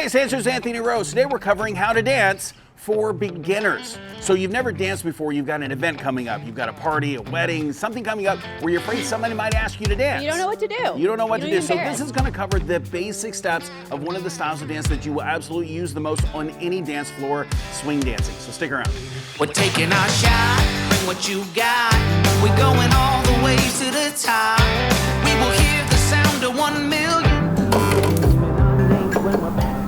Hey, it's Answers Anthony Rose. Today we're covering how to dance for beginners. So you've never danced before, you've got an event coming up, you've got a party, a wedding, something coming up where you're afraid somebody might ask you to dance. You don't know what to do. You don't know what to do. So this is going to cover the basic steps of one of the styles of dance that you will absolutely use the most on any dance floor, swing dancing. So stick around. We're taking our shot, bring what you got. We're going all the way to the top. We will hear the sound of 1 million.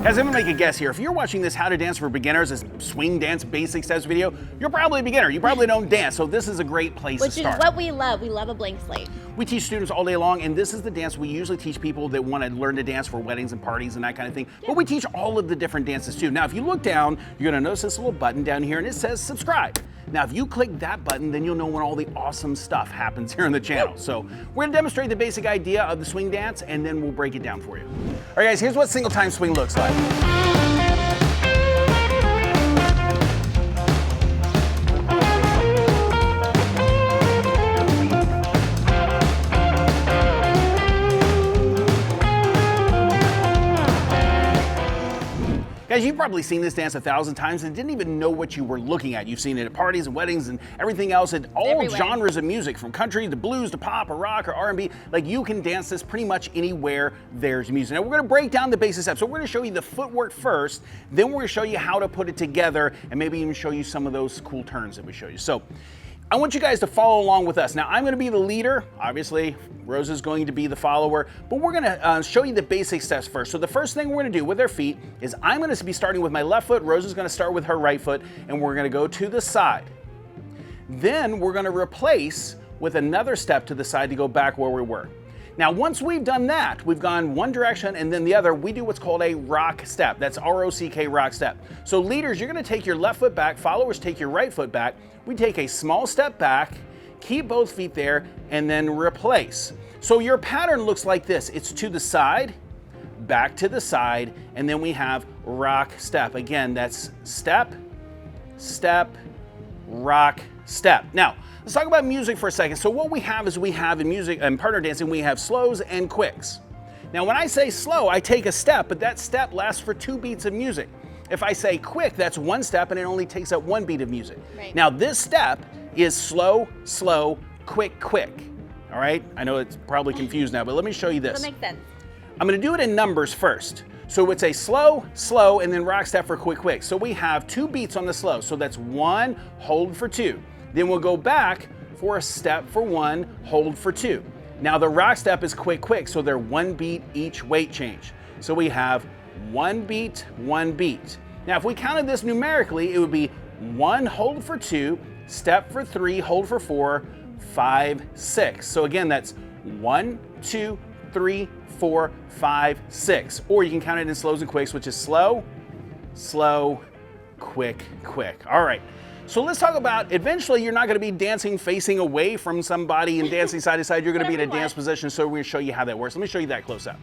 Guys, I'm gonna make a guess here. If you're watching this How to Dance for Beginners, this swing dance basic steps video, you're probably a beginner. You probably don't dance, so this is a great place to start. Which is what we love. We love a blank slate. We teach students all day long, and this is the dance we usually teach people that want to learn to dance for weddings and parties and that kind of thing. Yeah. But we teach all of the different dances too. Now, if you look down, you're gonna notice this little button down here, and it says subscribe. Now, if you click that button, then you'll know when all the awesome stuff happens here on the channel. So we're gonna demonstrate the basic idea of the swing dance, and then we'll break it down for you. All right, guys, here's what single time swing looks like. Guys, you've probably seen this dance 1,000 times and didn't even know what you were looking at. You've seen it at parties and weddings and everything else, and all everywhere. Genres of music, from country to blues to pop or rock or R&B. Like, you can dance this pretty much anywhere there's music. Now, we're gonna break down the basic steps. So we're gonna show you the footwork first, then we're gonna show you how to put it together, and maybe even show you some of those cool turns that we show you. So I want you guys to follow along with us. Now, I'm gonna be the leader. Obviously, Rose is going to be the follower, but we're gonna show you the basic steps first. So the first thing we're gonna do with our feet is I'm gonna be starting with my left foot, Rose is gonna start with her right foot, and we're gonna go to the side. Then we're gonna replace with another step to the side to go back where we were. Now, once we've done that, we've gone one direction and then the other, we do what's called a rock step. That's R-O-C-K, rock step. So leaders, you're gonna take your left foot back, followers take your right foot back. We take a small step back, keep both feet there, and then replace. So your pattern looks like this. It's to the side, back to the side, and then we have rock step. Again, that's step, step, rock, step. Now, let's talk about music for a second. So what we have is we have in music and partner dancing, we have slows and quicks. Now, when I say slow, I take a step, but that step lasts for 2 beats of music. If I say quick, that's 1 step and it only takes up 1 beat of music. Right. Now, this step is slow, slow, quick, quick. All right? I know it's probably confused now, but let me show you this. That makes sense. I'm gonna do it in numbers first. So it's a slow, slow, and then rock step for quick, quick. So we have 2 beats on the slow. So that's 1, hold for 2. Then we'll go back for a step for 1, hold for 2. Now the rock step is quick, quick, so they're 1 beat each weight change. So we have 1 beat, 1 beat. Now if we counted this numerically, it would be 1, hold for 2, step for 3, hold for 4, 5, 6. So again, that's 1, 2, 3, 4, 5, 6. Or you can count it in slows and quicks, which is slow, slow, quick, quick. All right. So let's talk about, eventually you're not gonna be dancing facing away from somebody and dancing side to side. You're gonna be in a dance position, so we're gonna show you how that works. Let me show you that close up.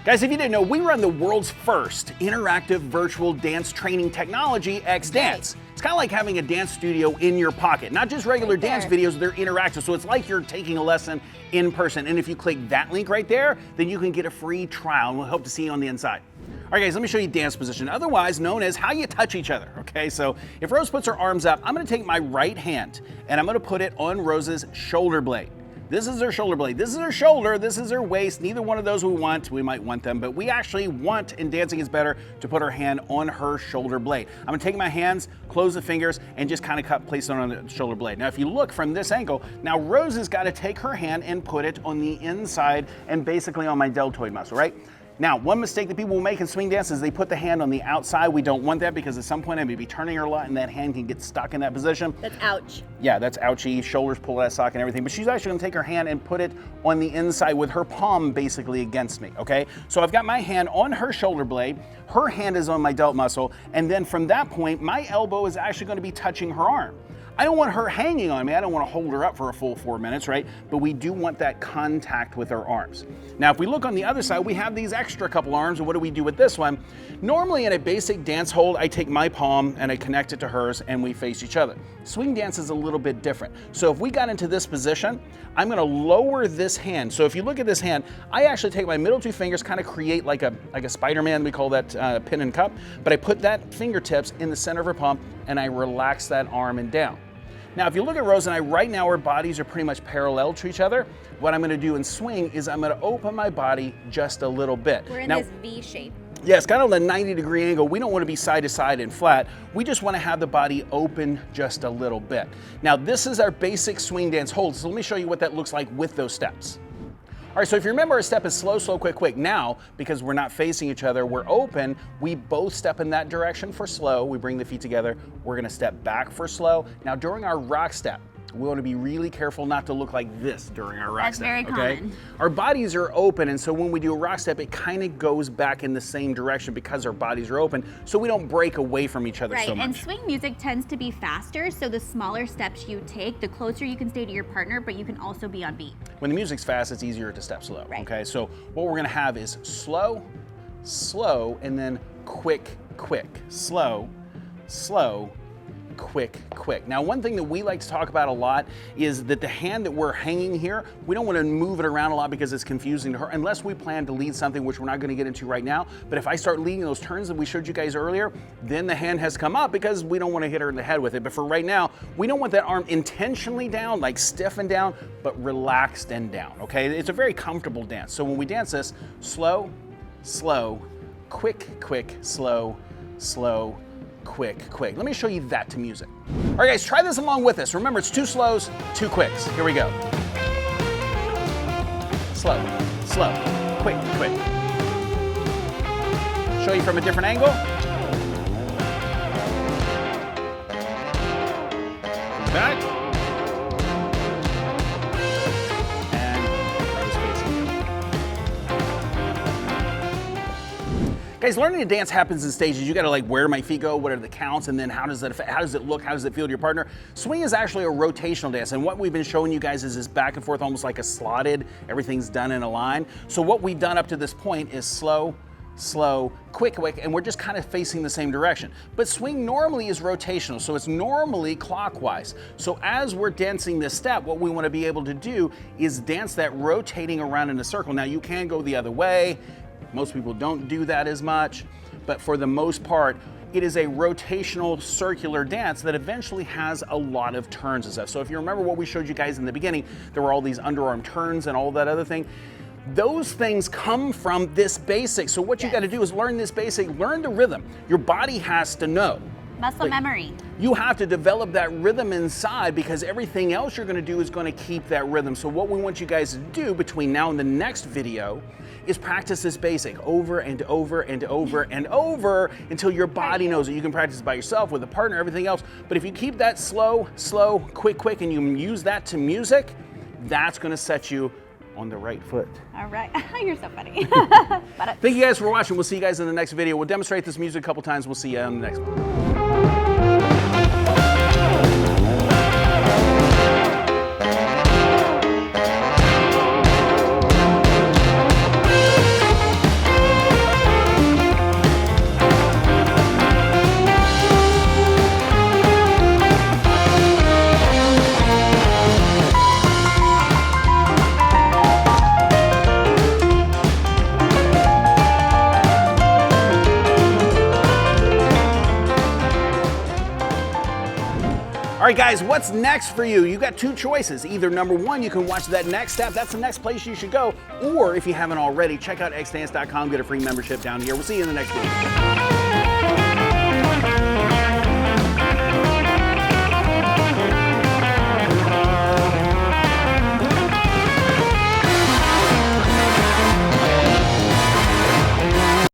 Guys, if you didn't know, we run the world's first interactive virtual dance training technology, X Dance. It's kind of like having a dance studio in your pocket. Not just regular dance videos, they're interactive. So it's like you're taking a lesson in person. And if you click that link right there, then you can get a free trial, and we'll hope to see you on the inside. All right, guys, let me show you dance position, otherwise known as how you touch each other, okay? So if Rose puts her arms up, I'm gonna take my right hand and I'm gonna put it on Rose's shoulder blade. This is her shoulder blade. This is her shoulder, this is her waist. Neither one of those we want. We might want them, but we actually want, in dancing is better, to put our hand on her shoulder blade. I'm gonna take my hands, close the fingers, and just kind of place it on the shoulder blade. Now, if you look from this angle, now Rose has gotta take her hand and put it on the inside and basically on my deltoid muscle, right? Now, one mistake that people will make in swing dance is they put the hand on the outside. We don't want that because at some point I may be turning her a lot and that hand can get stuck in that position. That's ouch. Yeah, that's ouchy. Shoulders pull that sock and everything. But she's actually gonna take her hand and put it on the inside with her palm basically against me, okay? So I've got my hand on her shoulder blade, her hand is on my delt muscle, and then from that point, my elbow is actually gonna be touching her arm. I don't want her hanging on me. I don't want to hold her up for a full 4 minutes, right? But we do want that contact with our arms. Now, if we look on the other side, we have these extra couple arms, and what do we do with this one? Normally in a basic dance hold, I take my palm and I connect it to hers and we face each other. Swing dance is a little bit different. So if we got into this position, I'm gonna lower this hand. So if you look at this hand, I actually take my middle two fingers, kind of create like a Spider-Man, we call that pin and cup, but I put that fingertips in the center of her palm and I relax that arm and down. Now, if you look at Rose and I, right now our bodies are pretty much parallel to each other. What I'm gonna do in swing is I'm gonna open my body just a little bit. We're in now, this V shape. yeah, it's kind of a 90-degree angle. We don't want to be side to side and flat. We just want to have the body open just a little bit. Now, this is our basic swing dance hold. So let me show you what that looks like with those steps. All right, so if you remember, our step is slow, slow, quick, quick. Now, because we're not facing each other, we're open. We both step in that direction for slow. We bring the feet together. We're gonna step back for slow. Now, during our rock step, we want to be really careful not to look like this during our rock That's step. very common. Our bodies are open, and so when we do a rock step, it kind of goes back in the same direction because our bodies are open, so we don't break away from each other Right, so much. and swing music tends to be faster, so the smaller steps you take, the closer you can stay to your partner, but you can also be on beat. When the music's fast, it's easier to step slow, Right. okay? So what we're gonna have is slow, slow, and then quick, quick. Slow, slow, quick, quick. Now, one thing that we like to talk about a lot is that the hand that we're hanging here, we don't want to move it around a lot because it's confusing to her, unless we plan to lead something, which we're not going to get into right now. But if I start leading those turns that we showed you guys earlier, then the hand has come up because we don't want to hit her in the head with it. But for right now, we don't want that arm intentionally down, like stiff and down, but relaxed and down, okay? It's a very comfortable dance. So when we dance this, slow, slow, quick, quick, slow, slow, quick, quick. Let me show you that to music. All right, guys, try this along with us. Remember, it's 2 slows, 2 quicks. Here we go. Slow, slow, quick, quick. Show you from a different angle. Back. Guys, learning to dance happens in stages. You gotta like, where do my feet go? What are the counts? And then how does that affect, how does it look? How does it feel to your partner? Swing is actually a rotational dance. And what we've been showing you guys is this back and forth, almost like a slotted, everything's done in a line. So what we've done up to this point is slow, slow, quick, quick, and we're just kind of facing the same direction. But swing normally is rotational, so it's normally clockwise. So as we're dancing this step, what we want to be able to do is dance that rotating around in a circle. Now you can go the other way. Most people don't do that as much, but for the most part, it is a rotational circular dance that eventually has a lot of turns and stuff. So if you remember what we showed you guys in the beginning, there were all these underarm turns and all that other thing. Those things come from this basic. So what you got to do is learn this basic, learn the rhythm. Your body has to know. Muscle memory. You have to develop that rhythm inside because everything else you're going to do is going to keep that rhythm. So what we want you guys to do between now and the next video is practice this basic over and over and over and over until your body knows it. You can practice by yourself, with a partner, everything else. But if you keep that slow, slow, quick, quick, and you use that to music, that's going to set you on the right foot. All right. You're so funny. Thank you guys for watching. We'll see you guys in the next video. We'll demonstrate this music a couple times. We'll see you on the next one. All right, guys, what's next for you? You got 2 choices. Either number 1, you can watch that next step. That's the next place you should go. Or if you haven't already, check out xdance.com, get a free membership down here. We'll see you in the next video.